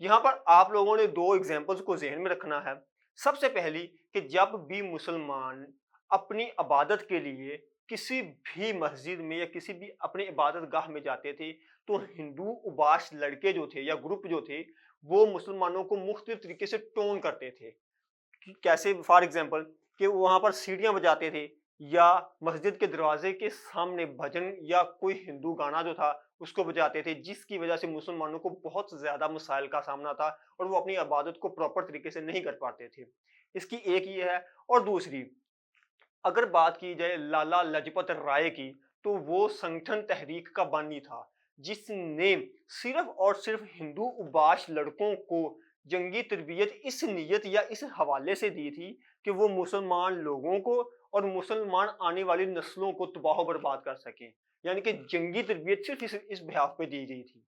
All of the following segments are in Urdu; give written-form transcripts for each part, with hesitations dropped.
یہاں پر آپ لوگوں نے دو ایگزامپلس کو ذہن میں رکھنا ہے. سب سے پہلی کہ جب بھی مسلمان اپنی عبادت کے لیے کسی بھی مسجد میں یا کسی بھی اپنی عبادت گاہ میں جاتے تھے تو ہندو اباش لڑکے جو تھے یا گروپ جو تھے وہ مسلمانوں کو مختلف طریقے سے ٹون کرتے تھے. کیسے؟ فار ایگزامپل کہ وہاں پر سیڑھیاں بجاتے تھے یا مسجد کے دروازے کے سامنے بھجن یا کوئی ہندو گانا جو تھا اس کو بجاتے تھے، جس کی وجہ سے مسلمانوں کو بہت زیادہ مسائل کا سامنا تھا اور وہ اپنی عبادت کو پراپر طریقے سے نہیں کر پاتے تھے. اس کی ایک یہ ہے. اور دوسری اگر بات کی جائے لالا لاجپت رائے کی تو وہ سنگٹھن تحریک کا بانی تھا جس نے صرف اور صرف ہندو اباش لڑکوں کو جنگی تربیت اس نیت یا اس حوالے سے دی تھی کہ وہ مسلمان لوگوں کو اور مسلمان آنے والی نسلوں کو تباہ و برباد کر سکیں. یعنی کہ جنگی تربیت صرف اس بحاف پہ دی گئی تھی.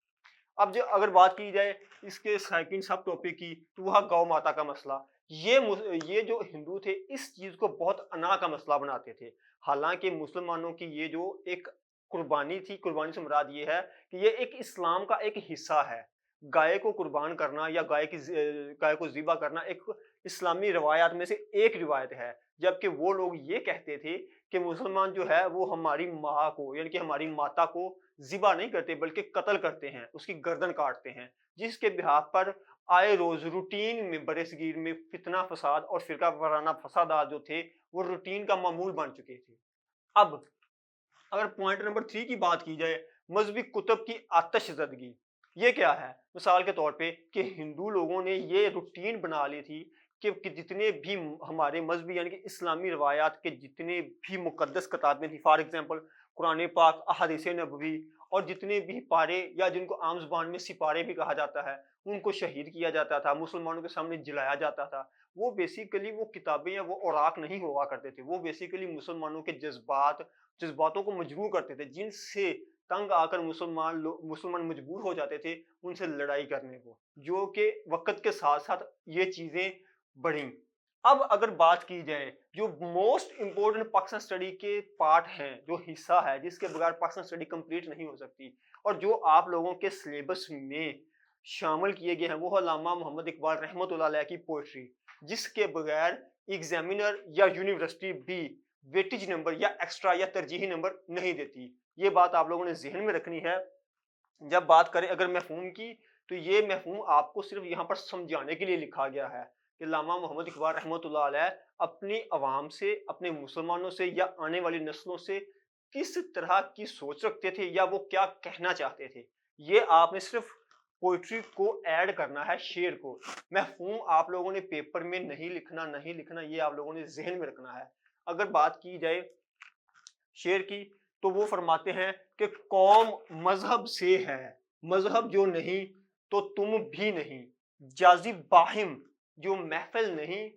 اب جو اگر بات کی جائے اس کے سیکنڈ سب ٹاپک کی تو وہ گاؤ ماتا کا مسئلہ. یہ جو ہندو تھے اس چیز کو بہت انا کا مسئلہ بناتے تھے، حالانکہ مسلمانوں کی یہ جو ایک قربانی تھی، قربانی سے مراد یہ ہے کہ یہ ایک اسلام کا ایک حصہ ہے. گائے کو قربان کرنا یا گائے کو ذبح کرنا ایک اسلامی روایات میں سے ایک روایت ہے، جبکہ وہ لوگ یہ کہتے تھے کہ مسلمان جو ہے وہ ہماری ماں کو یعنی کہ ہماری ماتا کو ذبح نہیں کرتے بلکہ قتل کرتے ہیں، اس کی گردن کاٹتے ہیں، جس کے بحاف پر آئے روز روٹین میں برے صغیر میں فتنہ فساد اور فرقہ وارانہ فسادات جو تھے وہ روٹین کا معمول بن چکے تھے. اب اگر پوائنٹ نمبر 3 کی بات کی جائے، مذہبی کتب کی آتش زدگی، یہ کیا ہے؟ مثال کے طور پہ کہ ہندو لوگوں نے یہ روٹین بنا لی تھی کہ جتنے بھی ہمارے مذہبی یعنی کہ اسلامی روایات کے جتنے بھی مقدس کتابیں تھیں، فار ایگزامپل قرآن پاک، احادیث نبوی اور جتنے بھی پارے یا جن کو عام زبان میں سپارے بھی کہا جاتا ہے ان کو شہید کیا جاتا تھا، مسلمانوں کے سامنے جلایا جاتا تھا. وہ بیسیکلی وہ کتابیں یا وہ اوراق نہیں ہوا کرتے تھے، وہ بیسیکلی مسلمانوں کے جذباتوں کو مجبور کرتے تھے، جن سے تنگ آ کر مسلمان مجبور ہو جاتے تھے ان سے لڑائی کرنے کو، جو کہ وقت کے ساتھ ساتھ یہ چیزیں بڑھیں. اب اگر بات کی جائے جو موسٹ امپورٹنٹ پاکستان اسٹڈی کے پارٹ ہیں، جو حصہ ہے جس کے بغیر پاکستان اسٹڈی کمپلیٹ نہیں ہو سکتی اور جو آپ لوگوں کے سلیبس میں شامل کیے گئے ہیں، وہ علامہ محمد اقبال رحمۃ اللہ علیہ کی پوئٹری، جس کے بغیر ایگزامینر یا یونیورسٹی بھی ویٹیج نمبر یا ایکسٹرا یا ترجیحی نمبر نہیں دیتی. یہ بات آپ لوگوں نے ذہن میں رکھنی ہے. جب بات کریں اگر مفہوم کی تو یہ مفہوم آپ کو صرف یہاں پر سمجھانے کے لیے لکھا گیا ہے کہ علامہ محمد اقبال رحمۃ اللہ علیہ اپنی عوام سے، اپنے مسلمانوں سے یا آنے والی نسلوں سے کس طرح کی سوچ رکھتے تھے یا وہ کیا کہنا چاہتے تھے. یہ آپ نے صرف پوئٹری کو ایڈ کرنا ہے، شعر کو. مفہوم آپ لوگوں نے پیپر میں نہیں لکھنا، یہ آپ لوگوں نے ذہن میں رکھنا ہے. اگر بات کی جائے شعر کی تو وہ فرماتے ہیں کہ قوم مذہب سے ہے، مذہب جو نہیں تو تم بھی نہیں، جازب باہم جو محفل نہیں،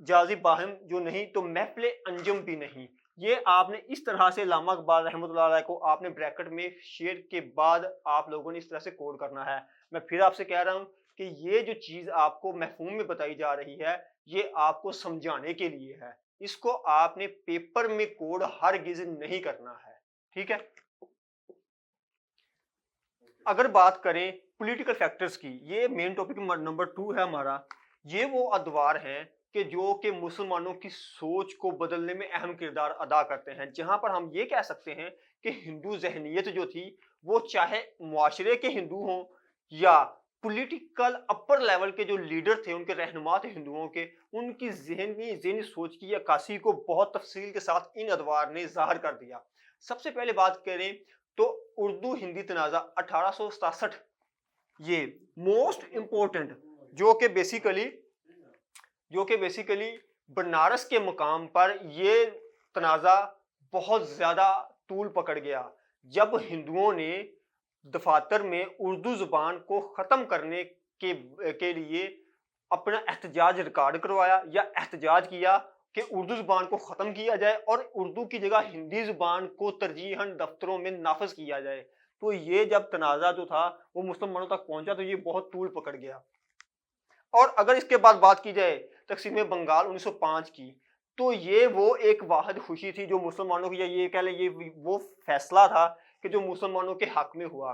جازب باہم جو نہیں تو محفل انجم بھی نہیں. یہ آپ نے اس طرح سے علامہ اقبال رحمۃ اللہ علیہ کو آپ نے بریکٹ میں شعر کے بعد آپ لوگوں نے اس طرح سے کوڈ کرنا ہے. میں پھر آپ سے کہہ رہا ہوں کہ یہ جو چیز آپ کو مفہوم میں بتائی جا رہی ہے یہ آپ کو سمجھانے کے لیے ہے، اس کو آپ نے پیپر میں کوڈ ہرگز نہیں کرنا ہے. ٹھیک ہے. اگر بات کریں پولیٹیکل فیکٹرز کی، یہ مین ٹاپک نمبر 2 ہے ہمارا. یہ وہ ادوار ہیں کہ جو کہ مسلمانوں کی سوچ کو بدلنے میں اہم کردار ادا کرتے ہیں. جہاں پر ہم یہ کہہ سکتے ہیں کہ ہندو ذہنیت جو تھی وہ چاہے معاشرے کے ہندو ہوں یا پولیٹیکل اپر لیول کے جو لیڈر تھے، ان کے رہنما تھے ہندوؤں کے، ان کی ذہنی سوچ کی عکاسی کو بہت تفصیل کے ساتھ ان ادوار نے ظاہر کر دیا. سب سے پہلے بات کریں تو اردو ہندی تنازع 1867، یہ موسٹ امپورٹنٹ جو کہ بیسیکلی بنارس کے مقام پر یہ تنازع بہت زیادہ طول پکڑ گیا جب ہندوؤں نے دفاتر میں اردو زبان کو ختم کرنے کے لیے اپنا احتجاج ریکارڈ کروایا یا احتجاج کیا کہ اردو زبان کو ختم کیا جائے اور اردو کی جگہ ہندی زبان کو ترجیحاً دفتروں میں نافذ کیا جائے. تو یہ جب تنازع جو تھا وہ مسلمانوں تک پہنچا تو یہ بہت طول پکڑ گیا. اور اگر اس کے بعد بات کی جائے تقسیم بنگال 1905 کی تو یہ وہ ایک واحد خوشی تھی جو مسلمانوں کی، یا یہ کہہ لیں یہ وہ فیصلہ تھا کہ جو مسلمانوں کے حق میں ہوا.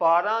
12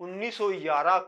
1911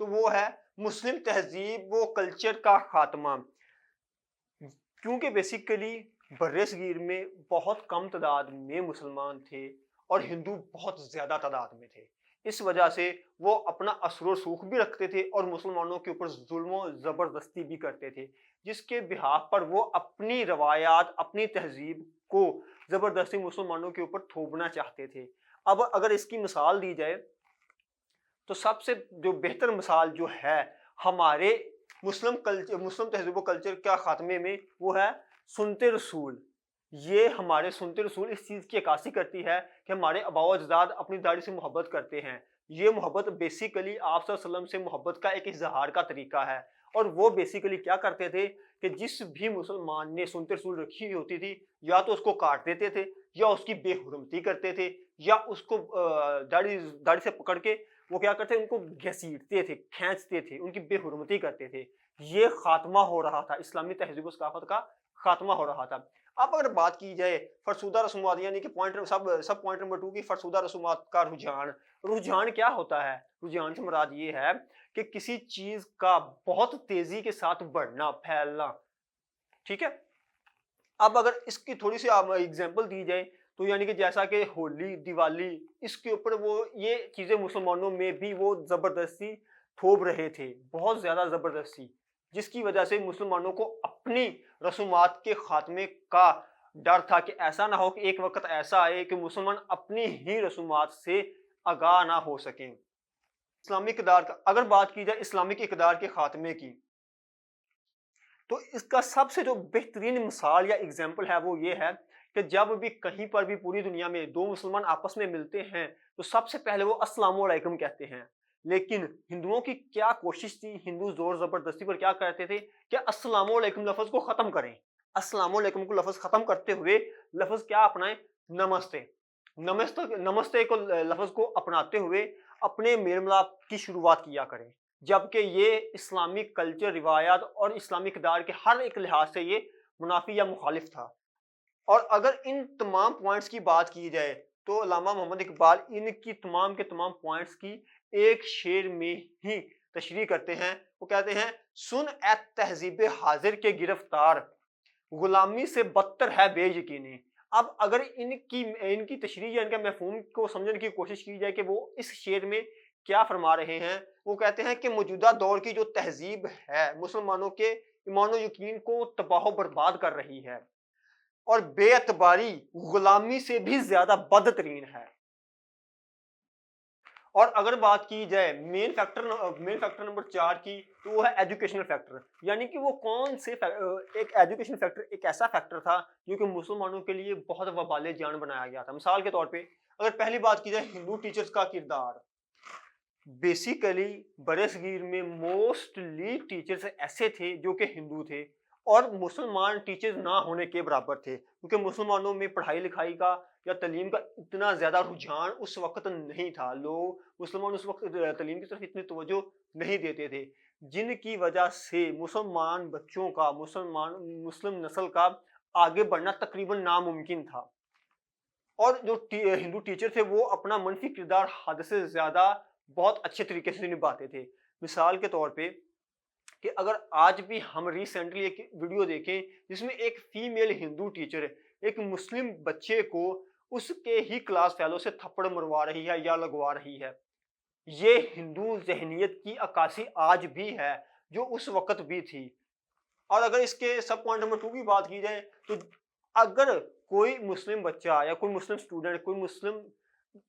تو وہ ہے مسلم تہذیب و کلچر کا خاتمہ، کیونکہ بیسیکلی بر صغیر میں بہت کم تعداد میں مسلمان تھے اور ہندو بہت زیادہ تعداد میں تھے، اس وجہ سے وہ اپنا اثر و رسوخ بھی رکھتے تھے اور مسلمانوں کے اوپر ظلم و زبردستی بھی کرتے تھے، جس کے بحاف پر وہ اپنی روایات، اپنی تہذیب کو زبردستی مسلمانوں کے اوپر تھوپنا چاہتے تھے۔ اب اگر اس کی مثال دی جائے تو سب سے جو بہتر مثال جو ہے ہمارے مسلم تہذیب و کلچر کا خاتمے میں، وہ ہے سنت رسول۔ یہ ہمارے سنت رسول اس چیز کی عکاسی کرتی ہے کہ ہمارے آباء و اجداد اپنی داڑھی سے محبت کرتے ہیں۔ یہ محبت بیسیکلی آپ صلی اللہ علیہ وسلم سے محبت کا ایک اظہار کا طریقہ ہے، اور وہ بیسیکلی کیا کرتے تھے کہ جس بھی مسلمان نے سنت رسول رکھی ہوتی تھی، یا تو اس کو کاٹ دیتے تھے، یا اس کی بے حرمتی کرتے تھے، یا اس کو داڑھی سے پکڑ کے وہ کیا کرتے ان کو گھسیٹتے تھے، کھینچتے تھے، ان کی بے حرمتی کرتے تھے۔ یہ خاتمہ ہو رہا تھا، اسلامی تہذیب و ثقافت کا خاتمہ ہو رہا تھا۔ اب اگر بات کی جائے فرسودہ رسومات، یعنی کہ سب پوائنٹ نمبر 2 کی فرسودہ رسومات کا رجحان کیا ہوتا ہے؟ رجحان سے مراد یہ ہے کہ کسی چیز کا بہت تیزی کے ساتھ بڑھنا، پھیلنا، ٹھیک ہے۔ اب اگر اس کی تھوڑی سی ایگزامپل دی جائے تو یعنی کہ جیسا کہ ہولی، دیوالی، اس کے اوپر وہ یہ چیزیں مسلمانوں میں بھی وہ زبردستی تھوپ رہے تھے، بہت زیادہ زبردستی، جس کی وجہ سے مسلمانوں کو اپنی رسومات کے خاتمے کا ڈر تھا کہ ایسا نہ ہو کہ ایک وقت ایسا آئے کہ مسلمان اپنی ہی رسومات سے آگاہ نہ ہو سکیں۔ اسلامک اقدار کا اگر بات کی جائے اسلامک اقدار کے خاتمے کی، تو اس کا سب سے جو بہترین مثال یا ایگزامپل ہے وہ یہ ہے کہ جب بھی کہیں پر بھی پوری دنیا میں دو مسلمان آپس میں ملتے ہیں تو سب سے پہلے وہ السلام علیکم کہتے ہیں، لیکن ہندوؤں کی کیا کوشش تھی، ہندو زور زبردستی پر کیا کرتے تھے کہ السلام علیکم لفظ کو ختم کریں، السلام علیکم کو لفظ ختم کرتے ہوئے لفظ کیا اپنائیں؟ نمستے، نمستے کو لفظ کو اپناتے ہوئے اپنے میل ملاپ کی شروعات کیا کریں، جبکہ یہ اسلامی کلچر، روایات اور اسلامی اقدار کے ہر ایک لحاظ سے یہ منافی یا مخالف تھا۔ اور اگر ان تمام پوائنٹس کی بات کی جائے تو علامہ محمد اقبال ان کی تمام کے تمام پوائنٹس کی ایک شعر میں ہی تشریح کرتے ہیں۔ وہ کہتے ہیں، سن اے تہذیب حاضر کے گرفتار، غلامی سے بدتر ہے بے یقینی۔ اب اگر ان کی تشریح یا ان کے مفہوم کو سمجھنے کی کوشش کی جائے کہ وہ اس شعر میں کیا فرما رہے ہیں، وہ کہتے ہیں کہ موجودہ دور کی جو تہذیب ہے مسلمانوں کے ایمان و یقین کو تباہ و برباد کر رہی ہے، اور بے اعتباری غلامی سے بھی زیادہ بدترین ہے۔ اور اگر بات کی جائے مین فیکٹر نمبر 4 کی، تو وہ ہے ایجوکیشنل فیکٹر، یعنی کہ وہ کون سے ایک ایجوکیشنل فیکٹر ایک ایسا فیکٹر تھا جو کہ مسلمانوں کے لیے بہت وبال جان بنایا گیا تھا۔ مثال کے طور پہ اگر پہلی بات کی جائے ہندو ٹیچرز کا کردار، بیسیکلی برِ صغیر میں موسٹلی ٹیچرز ایسے تھے جو کہ ہندو تھے اور مسلمان ٹیچرز نہ ہونے کے برابر تھے، کیونکہ مسلمانوں میں پڑھائی لکھائی کا یا تعلیم کا اتنا زیادہ رجحان اس وقت نہیں تھا، مسلمان اس وقت تعلیم کی طرف اتنی توجہ نہیں دیتے تھے، جن کی وجہ سے مسلمان بچوں کا، مسلم نسل کا آگے بڑھنا تقریباً ناممکن تھا۔ اور جو ہندو ٹیچر تھے وہ اپنا منفی کردار حد سے زیادہ بہت اچھے طریقے سے نبھاتے تھے۔ مثال کے طور پہ کہ اگر آج بھی ہم ریسنٹلی ایک ویڈیو دیکھیں جس میں ایک فیمیل ہندو ٹیچر ایک مسلم بچے کو اس کے ہی کلاس فیلو سے تھپڑ مروا رہی ہے یا لگوا رہی ہے، یہ ہندو ذہنیت کی عکاسی آج بھی ہے جو اس وقت بھی تھی۔ اور اگر اس کے سب پوائنٹ نمبر 2 کی بات کی جائے تو اگر کوئی مسلم بچہ یا کوئی مسلم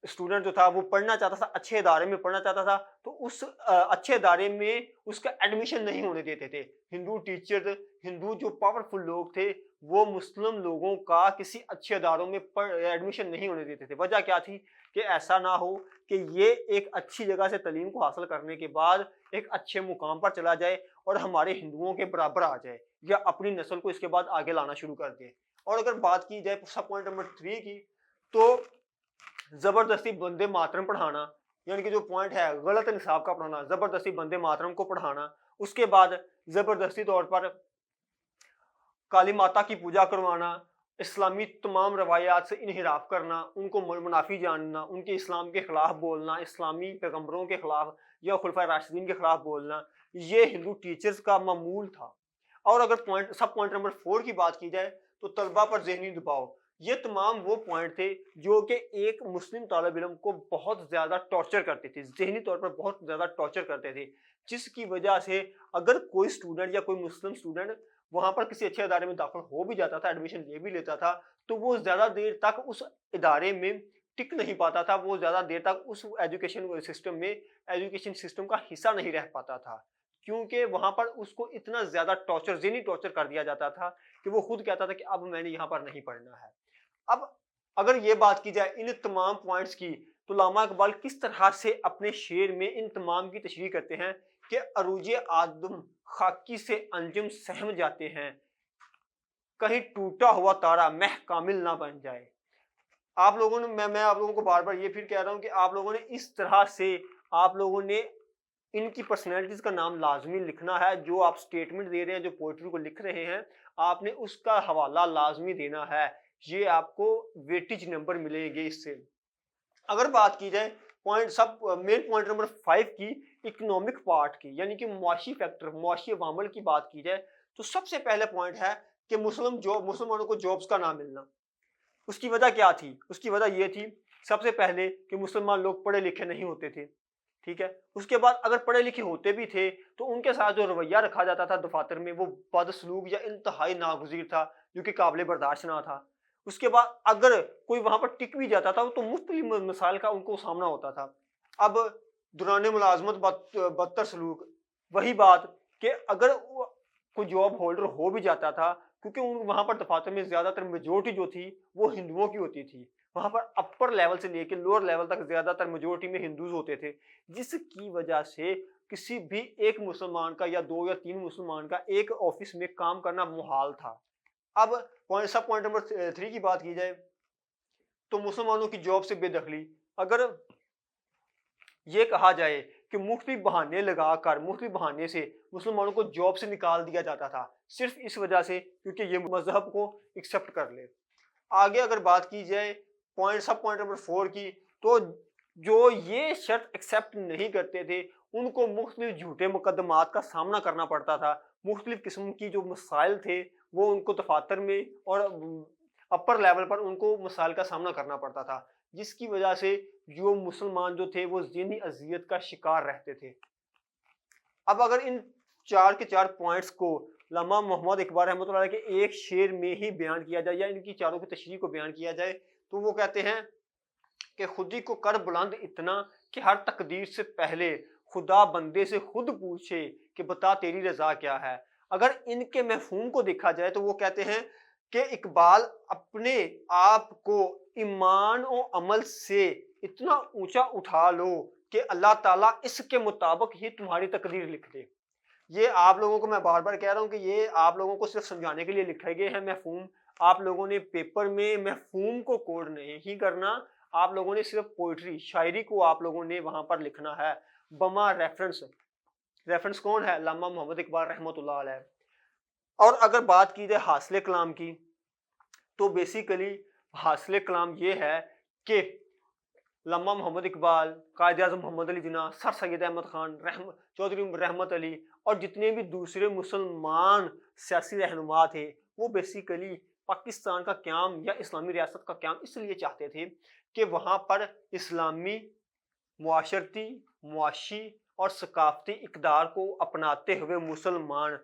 اسٹوڈنٹ جو تھا وہ پڑھنا چاہتا تھا، اچھے ادارے میں پڑھنا چاہتا تھا، تو اس اچھے ادارے میں اس کا ایڈمیشن نہیں ہونے دیتے تھے۔ ہندو ٹیچر، ہندو جو پاورفل لوگ تھے وہ مسلم لوگوں کا کسی اچھے اداروں میں ایڈمیشن نہیں ہونے دیتے تھے۔ وجہ کیا تھی کہ ایسا نہ ہو کہ یہ ایک اچھی جگہ سے تعلیم کو حاصل کرنے کے بعد ایک اچھے مقام پر چلا جائے اور ہمارے ہندوؤں کے برابر آ جائے یا اپنی نسل کو اس کے بعد آگے لانا شروع کر دے۔ اور اگر بات کی جائے سب پوائنٹ نمبر 3 کی، تو زبردستی بندے ماترم پڑھانا، یعنی کہ جو پوائنٹ ہے غلط نصاب کا پڑھانا، زبردستی بندے ماترم کو پڑھانا، اس کے بعد زبردستی طور پر کالی ماتا کی پوجا کروانا، اسلامی تمام روایات سے انحراف کرنا، ان کو منافی جاننا، ان کے اسلام کے خلاف بولنا، اسلامی پیغمبروں کے خلاف یا خلفائے راشدین کے خلاف بولنا، یہ ہندو ٹیچرز کا معمول تھا۔ اور اگر پوائنٹ نمبر 4 کی بات کی جائے تو طلبہ پر ذہنی دباؤ، یہ تمام وہ پوائنٹ تھے جو کہ ایک مسلم طالب علم کو بہت زیادہ ٹارچر کرتے تھے، ذہنی طور پر بہت زیادہ ٹارچر کرتے تھے، جس کی وجہ سے اگر کوئی اسٹوڈنٹ یا کوئی مسلم اسٹوڈنٹ وہاں پر کسی اچھے ادارے میں داخل ہو بھی جاتا تھا، ایڈمیشن لے بھی لیتا تھا، تو وہ زیادہ دیر تک اس ادارے میں ٹک نہیں پاتا تھا، وہ زیادہ دیر تک اس ایجوکیشن سسٹم کا حصہ نہیں رہ پاتا تھا، کیونکہ وہاں پر اس کو اتنا زیادہ ٹارچر، ذہنی ٹارچر کر دیا جاتا تھا کہ وہ خود کہتا تھا کہ اب میں نے یہاں پر نہیں پڑھنا ہے۔ اب اگر یہ بات کی جائے ان تمام پوائنٹس کی، تو علامہ اقبال کس طرح سے اپنے شعر میں ان تمام کی تشریح کرتے ہیں کہ عروج آدم خاکی سے انجم سہم جاتے ہیں، کہیں ٹوٹا ہوا تارا مہ کامل نہ بن جائے۔ آپ لوگوں نے میں آپ لوگوں کو بار بار یہ پھر کہہ رہا ہوں کہ آپ لوگوں نے اس طرح سے آپ لوگوں نے ان کی پرسنالٹیز کا نام لازمی لکھنا ہے، جو آپ سٹیٹمنٹ دے رہے ہیں، جو پوئٹری کو لکھ رہے ہیں، آپ نے اس کا حوالہ لازمی دینا ہے، یہ آپ کو ویٹیج نمبر ملیں گے اس سے۔ اگر بات کی جائے مین پوائنٹ نمبر 5 کی، اکنامک پارٹ کی، یعنی کہ معاشی فیکٹر، معاشی عوامل کی بات کی جائے، تو سب سے پہلا پوائنٹ ہے کہ مسلمانوں کو جابس کا نہ ملنا۔ اس کی وجہ کیا تھی؟ اس کی وجہ یہ تھی سب سے پہلے کہ مسلمان لوگ پڑھے لکھے نہیں ہوتے تھے، ٹھیک ہے۔ اس کے بعد اگر پڑھے لکھے ہوتے بھی تھے تو ان کے ساتھ جو رویہ رکھا جاتا تھا دفاتر میں، وہ بدسلوک یا انتہائی ناگزیر تھا، جو کہ قابل برداشت نہ تھا۔ اس کے بعد اگر کوئی وہاں پر ٹک بھی جاتا تھا تو مختلف مسائل کا ان کو سامنا ہوتا تھا۔ اب دوران ملازمت بدتر سلوک، وہی بات کہ اگر کوئی جاب ہولڈر ہو بھی جاتا تھا، کیونکہ وہاں پر دفاتر میں زیادہ تر میجورٹی جو تھی وہ ہندوؤں کی ہوتی تھی، وہاں پر اپر لیول سے لے کے لوور لیول تک زیادہ تر میجورٹی میں ہندوز ہوتے تھے، جس کی وجہ سے کسی بھی ایک مسلمان کا یا 2 یا 3 مسلمان کا ایک آفس میں کام کرنا محال تھا۔ اب پوائنٹ نمبر 3 کی بات کی جائے تو مسلمانوں کی جاب سے بے دخلی، اگر یہ کہا جائے کہ مختلف بہانے لگا کر، مختلف بہانے سے مسلمانوں کو جاب سے نکال دیا جاتا تھا، صرف اس وجہ سے کیونکہ یہ مذہب کو ایکسیپٹ کر لے۔ آگے اگر بات کی جائے پوائنٹ نمبر 4 کی، تو جو یہ شرط ایکسیپٹ نہیں کرتے تھے ان کو مختلف جھوٹے مقدمات کا سامنا کرنا پڑتا تھا، مختلف قسم کی جو مسائل تھے وہ ان کو دفاتر میں اور اپر لیول پر ان کو مسائل کا سامنا کرنا پڑتا تھا، جس کی وجہ سے جو مسلمان جو تھے وہ ذہنی اذیت کا شکار رہتے تھے۔ اب اگر ان 4 کے 4 پوائنٹس کو علامہ محمد اقبال رحمۃ اللہ علیہ کے ایک شعر میں ہی بیان کیا جائے یا ان کی چاروں کی تشریح کو بیان کیا جائے تو وہ کہتے ہیں کہ خودی کو کر بلند اتنا کہ ہر تقدیر سے پہلے خدا بندے سے خود پوچھے کہ بتا تیری رضا کیا ہے۔ اگر ان کے مفہوم کو دیکھا جائے تو وہ کہتے ہیں کہ اقبال اپنے آپ کو ایمان و عمل سے اتنا اونچا اٹھا لو کہ اللہ تعالیٰ اس کے مطابق ہی تمہاری تقدیر لکھ دے۔ یہ آپ لوگوں کو میں بار بار کہہ رہا ہوں کہ یہ آپ لوگوں کو صرف سمجھانے کے لیے لکھے گئے ہیں مفہوم، آپ لوگوں نے پیپر میں مفہوم کو کوڈ نہیں کرنا، آپ لوگوں نے صرف پوئٹری، شاعری کو آپ لوگوں نے وہاں پر لکھنا ہے بما ریفرنس کون ہے؟ علامہ محمد اقبال رحمۃ اللہ علیہ۔ اور اگر بات کی جائے حاصل کلام کی تو بیسیکلی حاصل کلام یہ ہے کہ علامہ محمد اقبال، قائد اعظم محمد علی جناح، سر سید احمد خان، چودھری رحمت علی اور جتنے بھی دوسرے مسلمان سیاسی رہنما تھے وہ بیسیکلی پاکستان کا قیام یا اسلامی ریاست کا قیام اس لیے چاہتے تھے کہ وہاں پر اسلامی معاشرتی، معاشی اور ثقافتی اقدار کو اپناتے ہوئے مسلمان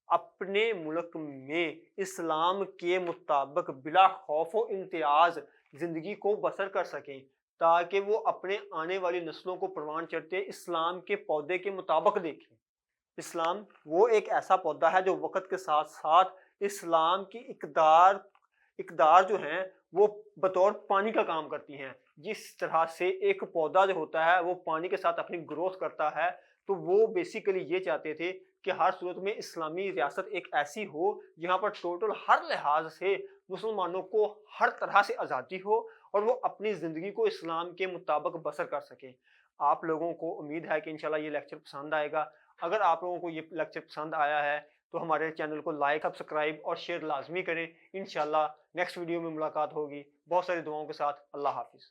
اپنے ملک میں اسلام کے مطابق بلا خوف و امتیاز زندگی کو بسر کر سکیں، تاکہ وہ اپنے آنے والی نسلوں کو پروان چڑھتے اسلام کے پودے کے مطابق دیکھیں۔ اسلام وہ ایک ایسا پودا ہے جو وقت کے ساتھ ساتھ اسلام کی اقدار جو ہیں وہ بطور پانی کا کام کرتی ہیں۔ جس طرح سے ایک پودا جو ہوتا ہے وہ پانی کے ساتھ اپنی گروتھ کرتا ہے، تو وہ بیسیکلی یہ چاہتے تھے کہ ہر صورت میں اسلامی ریاست ایک ایسی ہو جہاں پر ٹوٹل ہر لحاظ سے مسلمانوں کو ہر طرح سے آزادی ہو اور وہ اپنی زندگی کو اسلام کے مطابق بسر کر سکیں۔ آپ لوگوں کو امید ہے کہ انشاءاللہ یہ لیکچر پسند آئے گا۔ اگر آپ لوگوں کو یہ لیکچر پسند آیا ہے تو ہمارے چینل کو لائک سبسکرائب اور شیئر لازمی کریں. انشاءاللہ نیکسٹ ویڈیو میں ملاقات ہوگی بہت ساری دعاؤں کے ساتھ. اللہ حافظ.